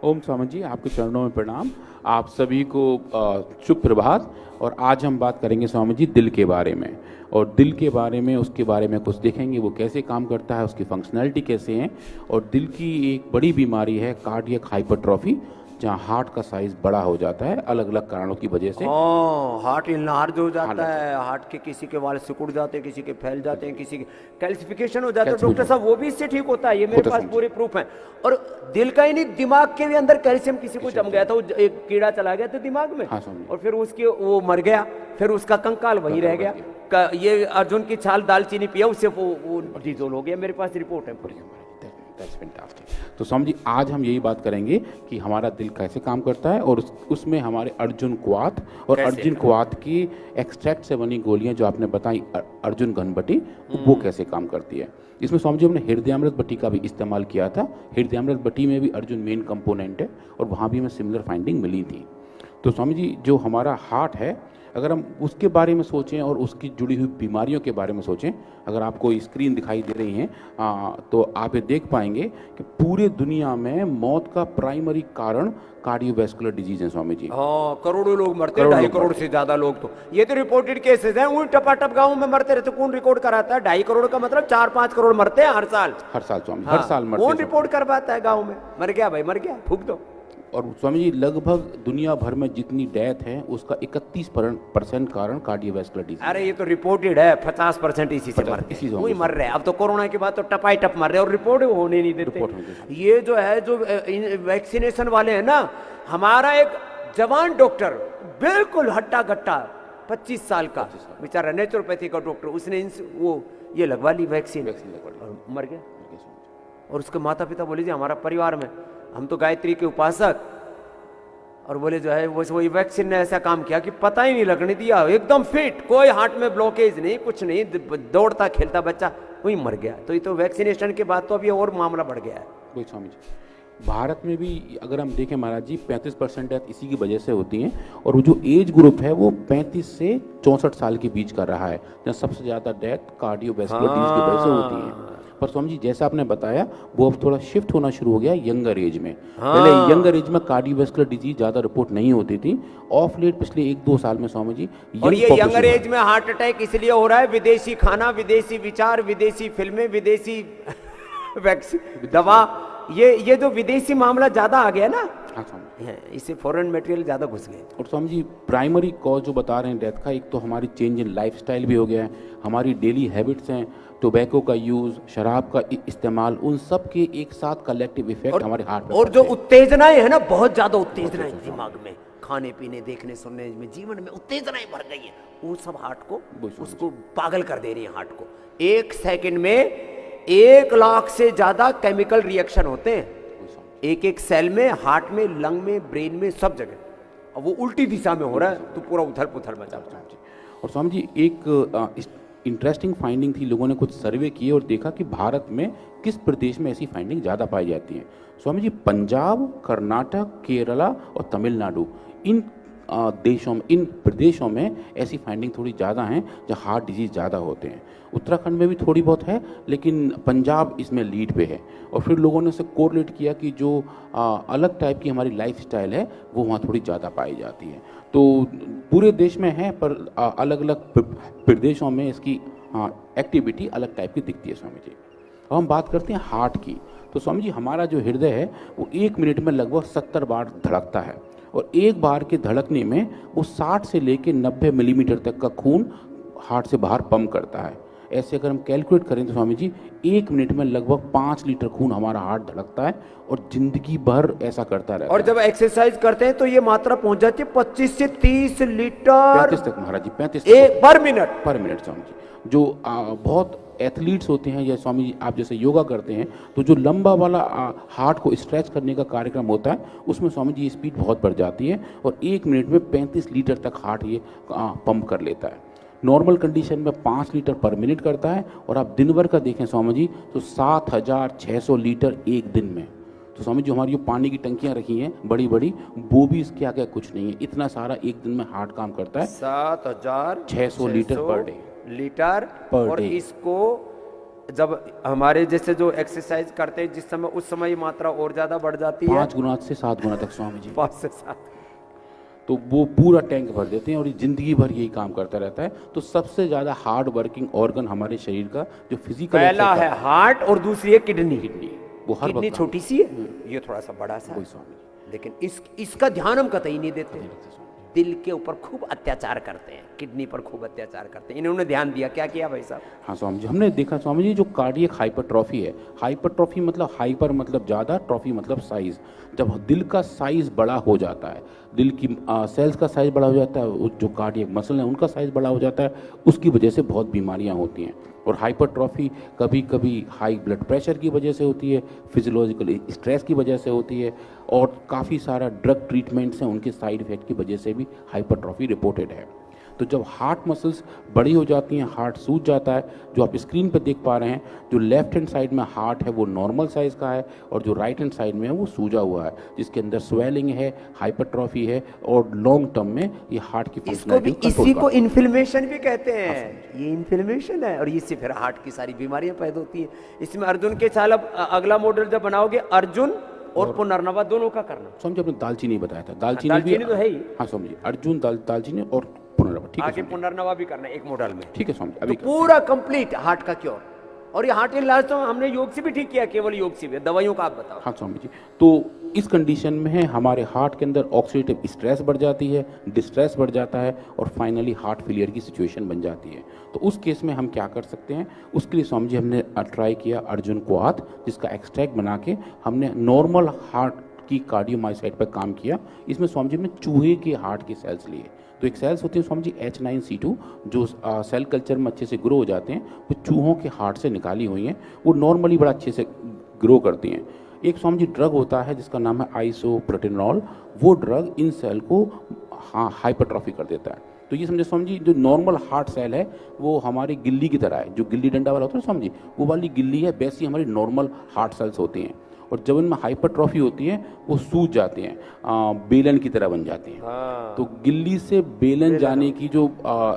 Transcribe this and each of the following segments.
ओम स्वामी जी, आपके चरणों में प्रणाम। आप सभी को शुभ प्रभात। और आज हम बात करेंगे स्वामी जी दिल के बारे में, और दिल के बारे में, उसके बारे में कुछ देखेंगे वो कैसे काम करता है, उसकी फंक्शनैलिटी कैसे है। और दिल की एक बड़ी बीमारी है कार्डियक हाइपरट्रॉफी, जहाँ हार्ट का साइज बड़ा हो जाता है अलग अलग कारणों की वजह से। हार्ट इनलार्ज हो जाता है, हार्ट के किसी के वाल सिकुड़ जाते हैं, किसी के फैल जाते हैं, किसी के कैल्सिफिकेशन हो जाता है। डॉक्टर साहब वो भी इससे ठीक होता है, ये मेरे पास पूरे प्रूफ हैं। और दिल का ही नहीं, दिमाग के भी अंदर कैल्शियम किसी को जम गया था, एक कीड़ा चला गया था दिमाग में। और फिर उसके वो मर गया, फिर उसका कंकाल वहीं रह गया। ये अर्जुन की छाल दालचीनी पिया, उससे वो डिजोल हो गया। मेरे पास रिपोर्ट है पूरी। तो स्वामी जी आज हम यही बात करेंगे कि हमारा दिल कैसे काम करता है, और उसमें हमारे अर्जुन क्वाथ और अर्जुन क्वाथ की एक्सट्रैक्ट से बनी गोलियां जो आपने बताई अर्जुन घनबटी, वो कैसे काम करती है। इसमें स्वामी जी हमने हृदयामृत बटी का भी इस्तेमाल किया था। हृदयामृत बटी में भी अर्जुन मेन कंपोनेंट है, और वहाँ भी हमें सिमिलर फाइंडिंग मिली थी। तो स्वामी जी जो हमारा हार्ट है, अगर हम उसके बारे में सोचें और उसकी जुड़ी हुई बीमारियों के बारे में सोचें, अगर आपको स्क्रीन दिखाई दे रही है तो आप ये देख पाएंगे कि पूरे दुनिया में मौत का प्राइमरी कारण कार्डियोवैस्कुलर डिजीज है स्वामी जी। हाँ, करोड़ों लोग मरते हैं, 2.5 करोड़ से ज्यादा लोग। तो ये तो रिपोर्टेड केसेस हैं। उन टपाटप गाँव में मरते रहते, कौन रिकॉर्ड कराता है? 2.5 करोड़ का मतलब 4-5 करोड़ मरते हैं हर साल। स्वामी, हर साल मरते। कौन रिपोर्ट करवाता है गाँव में? मर गया भाई, मर गया, फूक दो। और स्वामी जी लगभग दुनिया भर में जितनी डेथ है उसका 31% कारण कार्डियोवैस्कुलर डिजीज। अरे ये तो रिपोर्टेड है, 50% इसी से मरते हैं, वही मर रहे हैं। अब तो कोरोना के बाद तो टपाई टप मर रहे हैं और रिपोर्ट होने नहीं देते। ये जो है, जो वैक्सीनेशन वाले हैं ना, हमारा एक जवान डॉक्टर बिल्कुल हट्टा गट्टा 25 साल का बेचारा नेचुरोपैथी का डॉक्टर, उसने वो ये लगवा ली वैक्सीन और मर गया। और उसके माता पिता बोले जी हमारा परिवार में, हम तो गायत्री के उपासक, और बोले जो है वही वैक्सीन ने ऐसा काम किया कि पता ही नहीं लगने दिया, एकदम फिट, कोई हार्ट में ब्लॉकेज नहीं, कुछ नहीं, दौड़ता खेलता बच्चा वही मर गया। तो ये तो वैक्सीनेशन के बाद तो अभी और मामला बढ़ गया है। वही स्वामी जी भारत में भी अगर हम देखें महाराज जी 35% डेथ इसी की वजह से होती हैं। और वो जो एज ग्रुप है वो 35 से 64 साल के बीच का रहा है, जहाँ सबसे ज़्यादा डेथ कार्डियोवैस्कुलर डिजीज की वजह से होती है। पर स्वामी जी जैसा आपने बताया वो अब थोड़ा शिफ्ट होना शुरू हो गया यंगर एज में। पहले यंगर एज में कार्डियोवैस्कुलर डिजीज ज़्यादा रिपोर्ट नहीं होती थी। ऑफ लेट पिछले 1-2 साल में स्वामी जी, और ये यंगर एज में हार्ट अटैक इसलिए हो रहा है, विदेशी खाना, विदेशी विचार, विदेशी फिल्में, विदेशी वैक्सीन, दवा, ये जो विदेशी मामला ज्यादा आ गया ना, इससे फॉरेन मटेरियल ज्यादा घुस गए। और स्वामी जी प्राइमरी कॉज जो बता रहे हैं डेथ का, एक तो हमारी चेंज इन लाइफस्टाइल भी हो गया है, हमारी डेली हैबिट्स हैं, टोबैको का यूज, शराब का इस्तेमाल, उन सब के एक साथ कलेक्टिव इफेक्ट हमारे हार्ट में। और जो उत्तेजनाएं है ना, बहुत ज्यादा उत्तेजनाएं दिमाग में, खाने पीने, देखने सुनने में, जीवन में उत्तेजनाएं बढ़ गई है, वो सब हार्ट को, उसको पागल कर दे रही है। हार्ट को 1 सेकंड में 1 लाख से ज्यादा केमिकल रिएक्शन होते हैं, एक सेल में, हार्ट में, लंग में, ब्रेन में, सब जगह। अब वो उल्टी दिशा में हो रहा है तो पूरा उथल पुथल मचा। और स्वामी जी एक इंटरेस्टिंग फाइंडिंग थी, लोगों ने कुछ सर्वे किए और देखा कि भारत में किस प्रदेश में ऐसी फाइंडिंग ज़्यादा पाई जाती है। स्वामी जी पंजाब, कर्नाटक, केरला और तमिलनाडु, इन देशों में, इन प्रदेशों में ऐसी फाइंडिंग थोड़ी ज़्यादा हैं जहाँ हार्ट डिजीज़ ज़्यादा होते हैं। उत्तराखंड में भी थोड़ी बहुत है, लेकिन पंजाब इसमें लीड पे है। और फिर लोगों ने उसे कोरिलेट किया कि जो अलग टाइप की हमारी लाइफस्टाइल है वो वहाँ थोड़ी ज़्यादा पाई जाती है। तो पूरे देश में है, पर अलग अलग प्रदेशों में इसकी एक्टिविटी अलग टाइप की दिखती है स्वामी जी। अब हम बात करते हैं हार्ट की। तो स्वामी जी हमारा जो हृदय है वो 1 मिनट में लगभग 70 बार धड़कता है, और एक बार के धड़कने में वो 60 से लेकर 90 मिलीमीटर तक का खून हार्ट से बाहर पंप करता है। ऐसे अगर हम कैलकुलेट करें तो स्वामी जी 1 मिनट में लगभग 5 लीटर खून हमारा हार्ट धड़कता है, और जिंदगी भर ऐसा करता रहता है। और जब एक्सरसाइज करते हैं तो ये मात्रा पहुंच जाती है 25 से 30 लीटर 35 तक महाराज जी, 35 पर मिनट स्वामी जी। जो बहुत एथलीट्स होते हैं या स्वामी जी आप जैसे योगा करते हैं, तो जो लंबा वाला हार्ट को स्ट्रेच करने का कार्यक्रम होता है उसमें स्वामी जी स्पीड बहुत बढ़ जाती है, और 1 मिनट में 35 लीटर तक हार्ट ये पंप कर लेता है। नॉर्मल कंडीशन में 5 लीटर पर मिनट करता है, और आप दिन भर का देखें स्वामी जी तो 7600 लीटर एक दिन में। तो स्वामी जी हमारी जो पानी की टंकियां रखी हैं बड़ी बड़ी, वो भी इसके आगे कुछ नहीं है, इतना सारा एक दिन में हार्ट काम करता है। 7600 लीटर पर डे लीटर, और इसको जब हमारे जैसे जो एक्सरसाइज करते हैं जिस समय, उस समय ये मात्रा और ज्यादा बढ़ जाती है, 5 गुना से 7 गुना तक स्वामी जी। 5 से 7। तो वो पूरा टैंक भर देते हैं और ये जिंदगी भर यही काम करता रहता है। तो सबसे ज्यादा हार्ड वर्किंग ऑर्गन हमारे शरीर का जो फिजिकल, पहला है हार्ट और दूसरी है किडनी। वो हर किडनी वक्त छोटी सी है, ये थोड़ा सा बड़ा सा वही है। स्वामी जी। लेकिन इसका ध्यान हम कतई नहीं देते। दिल के ऊपर खूब अत्याचार करते हैं, किडनी पर खूब अत्याचार करते हैं। इन्होंने ध्यान दिया, क्या किया भाई साहब? हाँ स्वामी जी, हमने देखा स्वामी जी जो कार्डियक हाइपरट्रॉफी है, हाइपरट्रॉफी मतलब हाइपर मतलब ज़्यादा, ट्रॉफी मतलब साइज। जब दिल का साइज बड़ा हो जाता है, दिल की सेल्स का साइज बड़ा हो जाता है, जो कार्डियक मसल है उनका साइज बड़ा हो जाता है, उसकी वजह से बहुत बीमारियाँ होती हैं। और हाइपरट्रॉफी कभी कभी हाई ब्लड प्रेशर की वजह से होती है, फिजियोलॉजिकल स्ट्रेस की वजह से होती है, और काफ़ी सारा ड्रग ट्रीटमेंट्स हैं उनके साइड इफेक्ट की वजह से भी हाइपरट्रॉफी रिपोर्टेड है। तो जब हार्ट मसल्स बड़ी हो जाती हैं, हार्ट सूज जाता है, जो आप स्क्रीन पर देख पा रहे हैं, जो लेफ्ट हैंड साइड में हार्ट है वो नॉर्मल साइज़ का है, और जो राइट हैंड साइड में है वो सूजा हुआ है, जिसके अंदर स्वेलिंग है, हाइपरट्रॉफी है, और लॉन्ग टर्म में ये हार्ट की फंक्शनैलिटी इसी को इन्फ्लेमेशन भी कहते हैं। ये इन्फ्लेमेशन है और इससे फिर हार्ट की सारी बीमारियां पैदा होती हैं। इसमें अर्जुन के साल, अब अगला मॉडल जब बनाओगे अर्जुन और पुनर्नवा दोनों का करना। समझे, आपने दालचीनी बताया था, दालचीनी भी तो है ही। हाँ स्वामी जी, अर्जुन दालचीनी और पुनर्नवा, ठीक है आगे पुनर्नवा भी करना एक मॉडल में, ठीक है स्वामी जी। अभी पूरा कंप्लीट हार्ट का क्योर। और ये हार्ट इलाज तो हमने योग से भी ठीक किया, केवल योग से भी, दवाइयों का आप बताओ। हाँ स्वामी जी, तो इस कंडीशन में है हमारे हार्ट के अंदर ऑक्सीडेटिव स्ट्रेस बढ़ जाती है, डिस्ट्रेस बढ़ जाता है, और फाइनली हार्ट फेलियर की सिचुएशन बन जाती है। तो उस केस में हम क्या कर सकते हैं, उसके लिए स्वामी जी हमने ट्राई किया अर्जुन क्वाथ, जिसका एक्सट्रैक्ट बना के हमने नॉर्मल हार्ट की कार्डियोमायोसाइट पर काम किया। इसमें स्वामी जी हमने चूहे के हार्ट के सेल्स लिए। तो एक सेल्स होती है स्वामी जी H9C2, जो सेल कल्चर में अच्छे से ग्रो हो जाते हैं, वो चूहों के हार्ट से निकाली हुई हैं, वो नॉर्मली बड़ा अच्छे से ग्रो करती हैं। एक स्वामी जी ड्रग होता है जिसका नाम है आइसोप्रोटेनॉल, वो ड्रग इन सेल को हाइपरट्रॉफी कर देता है। तो ये समझे स्वामी जी, जो नॉर्मल हार्ट सेल है वो हमारी गिल्ली की तरह है, जो गिल्ली डंडा वाला होता है स्वामी जी, वो वाली गिल्ली है, वैसी हमारी नॉर्मल हार्ट सेल्स होती हैं। और जब इनमें हाइपरट्रॉफी होती है वो सूज जाते हैं, बेलन की तरह बन जाते हैं। तो गिल्ली से बेलन जाने की जो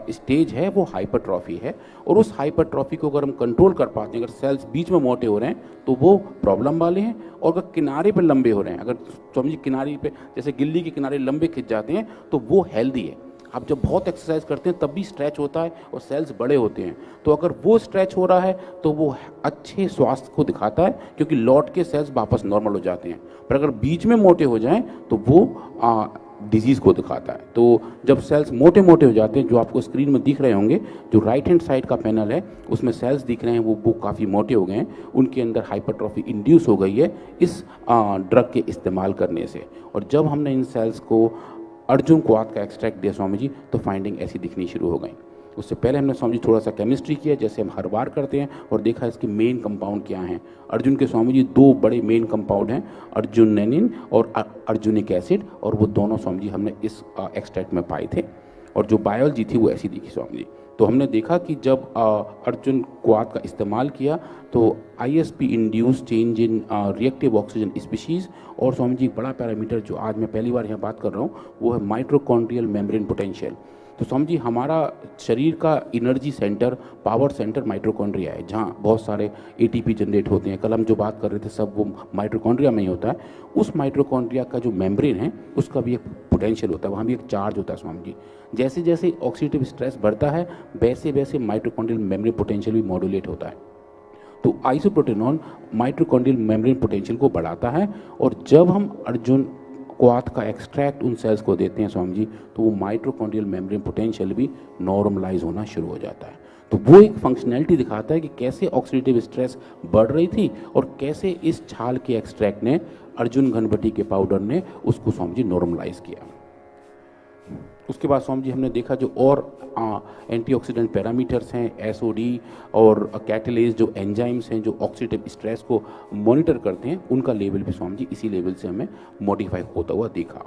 स्टेज है वो हाइपरट्रॉफी है। और उस हाइपरट्रॉफी को अगर हम कंट्रोल कर पाते हैं, अगर सेल्स बीच में मोटे हो रहे हैं तो वो प्रॉब्लम वाले हैं, और अगर किनारे पे लंबे हो रहे हैं, अगर समझिए किनारे पे जैसे गिल्ली के किनारे लंबे खिंच जाते हैं तो वो हेल्दी है। आप जब बहुत एक्सरसाइज करते हैं तब भी स्ट्रेच होता है और सेल्स बड़े होते हैं, तो अगर वो स्ट्रेच हो रहा है तो वो अच्छे स्वास्थ्य को दिखाता है, क्योंकि लौट के सेल्स वापस नॉर्मल हो जाते हैं। पर अगर बीच में मोटे हो जाएं तो वो डिजीज़ को दिखाता है। तो जब सेल्स मोटे मोटे हो जाते हैं, जो आपको स्क्रीन में दिख रहे होंगे, जो राइट हैंड साइड का पैनल है उसमें सेल्स दिख रहे हैं, वो काफ़ी मोटे हो गए हैं, उनके अंदर हाइपरट्रॉफी इंड्यूस हो गई है इस ड्रग के इस्तेमाल करने से। और जब हमने इन सेल्स को अर्जुन क्वाथ का एक्सट्रैक्ट दिया स्वामी जी, तो फाइंडिंग ऐसी दिखनी शुरू हो गई। उससे पहले हमने स्वामी जी थोड़ा सा केमिस्ट्री किया, जैसे हम हर बार करते हैं, और देखा इसके मेन कंपाउंड क्या हैं। अर्जुन के स्वामी जी 2 बड़े मेन कंपाउंड हैं, अर्जुनेनिन और अर्जुनिक एसिड, और वो दोनों स्वामी जी हमने इस एक्सट्रैक्ट में पाए थे। और जो बायोलॉजी थी वो ऐसी दिखी स्वामी जी। तो हमने देखा कि जब अर्जुन क्वाथ का इस्तेमाल किया तो ISP induce change in reactive oxygen species, और स्वामी जी बड़ा पैरामीटर जो आज मैं पहली बार यहाँ बात कर रहा हूँ वो है माइटोकॉन्ड्रियल मेम्ब्रेन पोटेंशियल। तो स्वामी जी हमारा शरीर का energy centre, power centre mitochondria है, जहाँ बहुत सारे ATP जनरेट होते हैं। कल हम जो बात कर रहे थे सब वो माइटोकॉन्ड्रिया में ही होता है। उस माइटोकॉन्ड्रिया का जो मेम्ब्रेन है उसका भी एक पोटेंशियल होता है, वहाँ भी एक चार्ज होता है स्वामी जी। जैसे जैसे ऑक्सीडेटिव स्ट्रेस बढ़ता है वैसे वैसे माइटोकॉन्ड्रियल मेम्ब्रेन पोटेंशियल भी मॉड्यूलेट होता है। तो आइसोप्रोटेनॉल माइटोकॉन्ड्रियल मेम्ब्रेन पोटेंशियल को बढ़ाता है, और जब हम अर्जुन क्वाथ का एक्सट्रैक्ट उन सेल्स को देते हैं स्वामी जी, तो वो माइटोकॉन्ड्रियल मेम्ब्रेन पोटेंशियल भी नॉर्मलाइज होना शुरू हो जाता है। तो वो एक फंक्शनैलिटी दिखाता है कि कैसे ऑक्सीडेटिव स्ट्रेस बढ़ रही थी और कैसे इस छाल के एक्सट्रैक्ट ने, अर्जुन घनबटी के पाउडर ने उसको स्वामी जी नॉर्मलाइज किया। उसके बाद स्वामी जी हमने देखा जो और एंटीऑक्सीडेंट पैरामीटर्स हैं, SOD और कैटेलेज, जो एंजाइम्स हैं जो ऑक्सीडेटिव स्ट्रेस को मॉनिटर करते हैं, उनका लेवल भी स्वामी जी इसी लेवल से हमें मॉडिफाई होता हुआ देखा।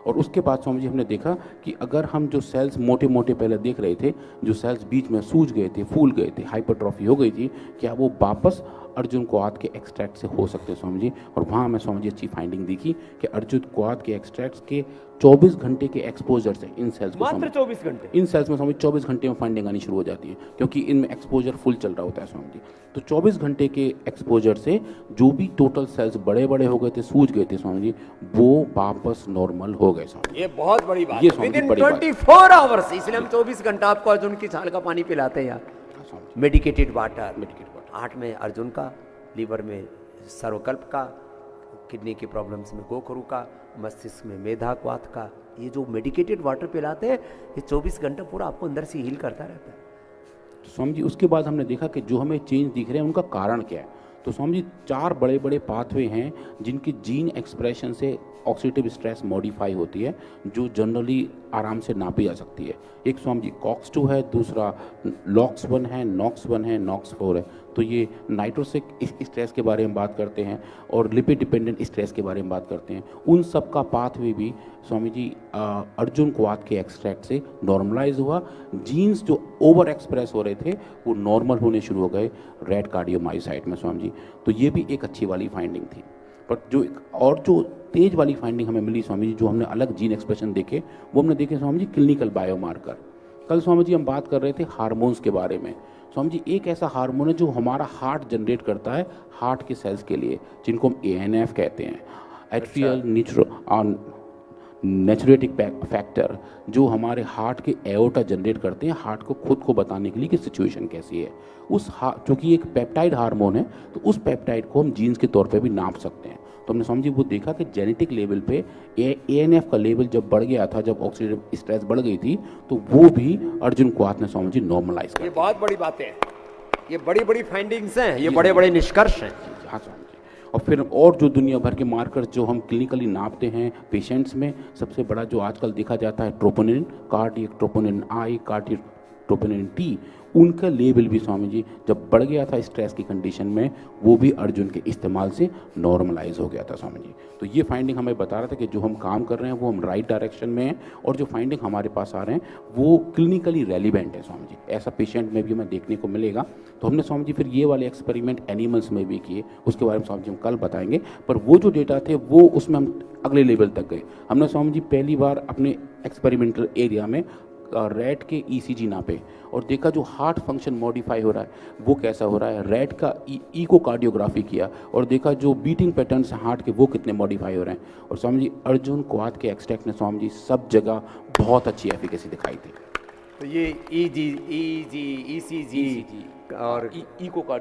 और उसके बाद स्वामी जी हमने देखा कि अगर हम जो सेल्स मोटे मोटे पहले देख रहे थे, जो सेल्स बीच में सूज गए थे, फूल गए थे, हाइपरट्रॉफी हो गई थी, क्या वो वापस अर्जुन क्वाथ के एक्सट्रैक्ट से हो सकते हैं स्वामी जी। और वहाँ हमें स्वामी जी अच्छी फाइंडिंग दिखी कि अर्जुन क्वाथ के एक्सट्रैक्ट्स के 24 घंटे के एक्सपोजर से इन सेल्स को, मात्र 24 घंटे, इन सेल्स में स्वामी 24 घंटे में फाइंडिंग आनी शुरू हो जाती है, क्योंकि इनमें एक्सपोजर फुल चल रहा होता है स्वामी जी। तो 24 घंटे के एक्सपोजर से जो भी टोटल सेल्स बड़े बड़े हो गए थे, सूज गए थे स्वामी जी, वो वापस नॉर्मल हो गए स्वामी। ये बहुत बड़ी बात ये है, विद इन 24 आवर्स। इसलिए हम 24 घंटा आपको अर्जुन की छाल का पानी पिलाते हैं यार, मेडिकेटेड वाटर। 8 में अर्जुन का, लीवर में सर्वकल्प का, किडनी की प्रॉब्लम्स में गोखरू का, मस्तिष्क में मेधा क्वाथ का। ये जो मेडिकेटेड वाटर पिलाते हैं, ये 24 घंटा पूरा आपको अंदर से हील करता रहता है। तो स्वामी जी उसके बाद हमने देखा कि जो हमें चेंज दिख रहे हैं उनका कारण क्या है। तो स्वामी जी 4 बड़े बड़े पाथवे हैं जिनकी जीन एक्सप्रेशन से ऑक्सीडेटिव स्ट्रेस मॉडिफाई होती है, जो जनरली आराम से नापी जा सकती है। एक स्वामी जी COX-2 है, दूसरा LOX-1 है, NOX-1 है, NOX-4 है। तो ये नाइट्रोसिक स्ट्रेस के बारे में बात करते हैं और लिपिड डिपेंडेंट स्ट्रेस के बारे में बात करते हैं। उन सब का पाथवे भी स्वामी जी अर्जुन क्वाथ के एक्सट्रैक्ट से नॉर्मलाइज हुआ। जीन्स जो ओवर एक्सप्रेस हो रहे थे वो नॉर्मल होने शुरू हो गए रेड कार्डियोमायोसाइट में स्वामी जी। तो ये भी एक अच्छी वाली फाइंडिंग थी। पर जो तेज वाली फाइंडिंग हमें मिली स्वामी जी, जो हमने अलग जीन एक्सप्रेशन देखे, वो हमने देखे स्वामी जी क्लिनिकल बायोमार्कर। कल स्वामी जी हम बात कर रहे थे हार्मोन्स के बारे में। स्वामी जी एक ऐसा हार्मोन है जो हमारा हार्ट जनरेट करता है हार्ट के सेल्स के लिए, जिनको हम ANF कहते हैं, एट्रियल नेचुरेटिक फैक्टर, जो हमारे हार्ट के एओर्टा जनरेट करते हैं हार्ट को खुद को बताने के लिए कि सिचुएशन कैसी है। चूँकि एक पेप्टाइड हार्मोन है, तो उस पेप्टाइड को हम जीन्स के तौर पे भी नाप सकते हैं। तो हमने स्वामी जी वो देखा कि जेनेटिक लेवल पे ANF का लेवल जब बढ़ गया था, जब ऑक्सीडेटिव स्ट्रेस बढ़ गई थी, तो वो भी अर्जुन क्वाथ ने स्वामी जी नॉर्मलाइज कर। ये बहुत बड़ी बातें हैं, ये बड़ी बड़ी फाइंडिंग्स हैं, ये बड़े बड़े निष्कर्ष हैं। हाँ स्वामी जी। और फिर और जो दुनिया भर के मार्कर जो हम क्लिनिकली नापते हैं पेशेंट्स में, सबसे बड़ा जो आजकल देखा जाता है troponin, cardiac troponin I, cardiac troponin T, उनका लेवल भी स्वामी जी जब बढ़ गया था स्ट्रेस की कंडीशन में, वो भी अर्जुन के इस्तेमाल से नॉर्मलाइज हो गया था स्वामी जी। तो ये फाइंडिंग हमें बता रहा था कि जो हम काम कर रहे हैं वो हम राइट डायरेक्शन में हैं, और जो फाइंडिंग हमारे पास आ रहे हैं वो क्लिनिकली रेलिवेंट है स्वामी जी। ऐसा पेशेंट में भी हमें देखने को मिलेगा। तो हमने स्वामी जी फिर ये वाले एक्सपेरिमेंट एनिमल्स में भी किए, उसके बारे में स्वामी जी हम कल बताएंगे। पर वो जो डेटा थे वो उसमें हम अगले लेवल तक गए। हमने स्वामी जी पहली बार अपने एक्सपेरिमेंटल एरिया में रैट के ECG नापे और देखा जो हार्ट फंक्शन मॉडिफाई हो रहा है वो कैसा हो रहा है। रैट का इकोकार्डियोग्राफी किया और देखा जो बीटिंग पैटर्न्स हार्ट के वो कितने मॉडिफाई हो रहे हैं। और स्वामी जी अर्जुन क्वाथ के एक्सट्रैक्ट ने स्वामी जी सब जगह बहुत अच्छी एफिकेसी दिखाई थी। तो ये ECG और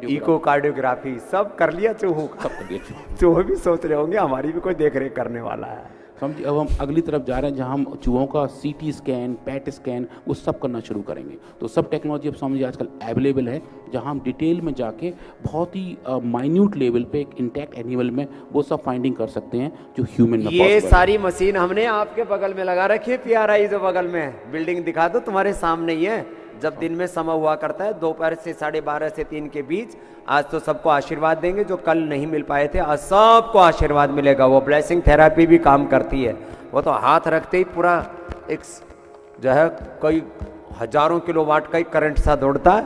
इकोकार्डियोग्राफी सब कर लिया चूहों का, सब कर लिया। चूहे भी सोच रहे होंगे हमारी भी कोई देख रेख करने वाला है। समझिए अब हम अगली तरफ जा रहे हैं जहां हम चूहों का CT स्कैन, पैट स्कैन वो सब करना शुरू करेंगे। तो सब टेक्नोलॉजी अब समझिए आजकल अवेलेबल है, जहां हम डिटेल में जाके बहुत ही माइन्यूट लेवल पे एक इंटैक्ट एनिमल में वो सब फाइंडिंग कर सकते हैं जो ह्यूमन में ये सारी मशीन हमने आपके बगल में लगा रखी है। PRI जो बगल में बिल्डिंग दिखा दो, तुम्हारे सामने ही है। जब दिन में समय हुआ करता है दोपहर से 12:30 से 3 के बीच। आज तो सबको आशीर्वाद देंगे, जो कल नहीं मिल पाए थे आज सबको आशीर्वाद मिलेगा। वो ब्लेसिंग थेरेपी भी काम करती है। वो तो हाथ रखते ही पूरा एक जो है कई हजारों किलोवाट का करंट सा दौड़ता है,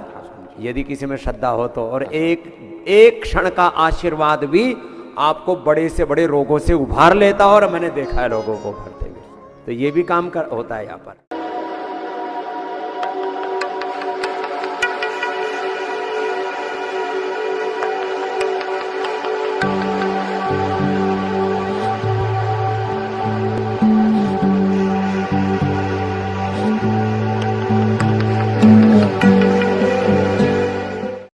यदि किसी में श्रद्धा हो तो। और एक क्षण का आशीर्वाद भी आपको बड़े से बड़े रोगों से उभार लेता, और मैंने देखा है लोगों को भरते हुए। तो ये भी काम होता है यहाँ पर।